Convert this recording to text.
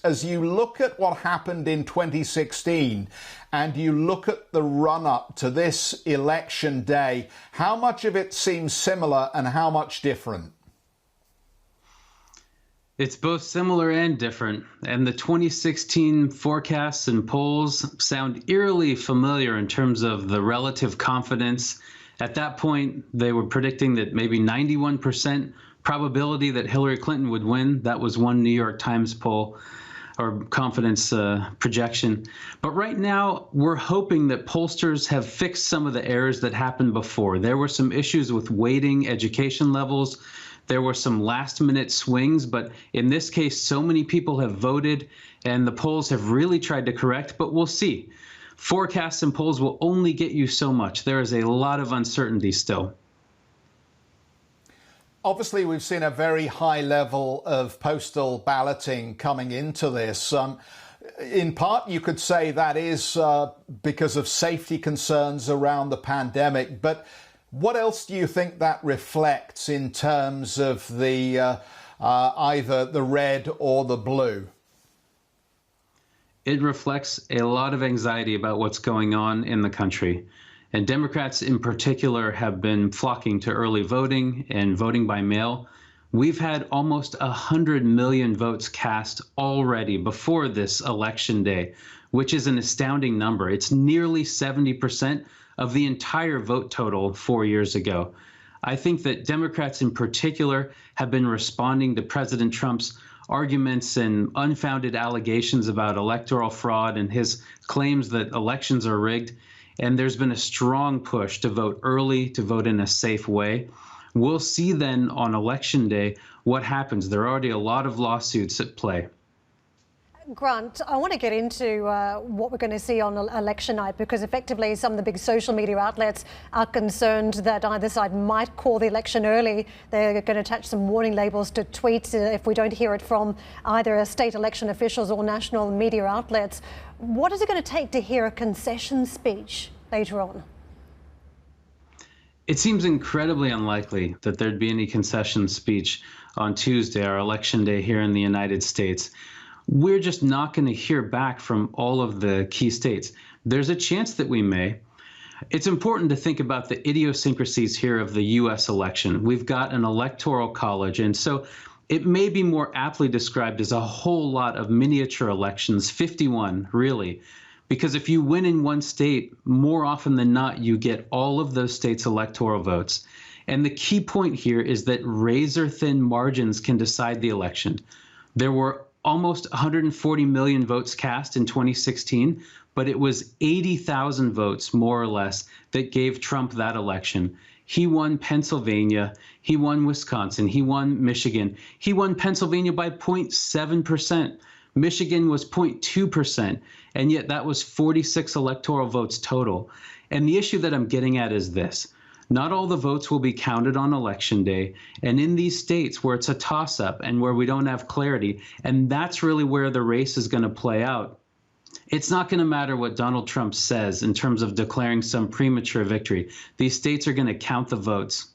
as you look at what happened in 2016 and you look at the run-up to this election day, how much of it seems similar and how much different? It's both similar and different, and the 2016 forecasts and polls sound eerily familiar in terms of the relative confidence. At that point, they were predicting that maybe 91% probability that Hillary Clinton would win. That was one New York Times poll or confidence projection. But right now, we're hoping that pollsters have fixed some of the errors that happened before. There were some issues with weighting education levels. There were some last-minute swings, but in this case, so many people have voted, and the polls have really tried to correct, but we'll see. Forecasts and polls will only get you so much. There is a lot of uncertainty still. Obviously, we've seen a very high level of postal balloting coming into this. In part, you could say that is because of safety concerns around the pandemic, but what else do you think that reflects in terms of the either the red or the blue? It reflects a lot of anxiety about what's going on in the country. And Democrats in particular have been flocking to early voting and voting by mail. We've had almost 100 million votes cast already before this election day, which is an astounding number. It's nearly 70% of the entire vote total 4 years ago. I think that Democrats in particular have been responding to President Trump's arguments and unfounded allegations about electoral fraud and his claims that elections are rigged. And there's been a strong push to vote early, to vote in a safe way. We'll see then on election day what happens. There are already a lot of lawsuits at play. Grant, I want to get into what we're going to see on election night, because effectively some of the big social media outlets are concerned that either side might call the election early. They're going to attach some warning labels to tweets if we don't hear it from either state election officials or national media outlets. What is it going to take to hear a concession speech later on? It seems incredibly unlikely that there'd be any concession speech on Tuesday, our election day here in the United States. We're just not going to hear back from all of the key states. There's a chance that we may. It's important to think about the idiosyncrasies here of the U.S. election. We've got an electoral college, and so it may be more aptly described as a whole lot of miniature elections, 51 really, because if you win in one state, more often than not, you get all of those states' electoral votes. And the key point here is that razor-thin margins can decide the election. There were almost 140 million votes cast in 2016, but it was 80,000 votes, more or less, that gave Trump that election. He won Pennsylvania, he won Wisconsin, he won Michigan. He won Pennsylvania by 0.7%. Michigan was 0.2%, and yet that was 46 electoral votes total. And the issue that I'm getting at is this. Not all the votes will be counted on election day, and in these states where it's a toss-up and where we don't have clarity, and that's really where the race is going to play out, it's not going to matter what Donald Trump says in terms of declaring some premature victory. These states are going to count the votes.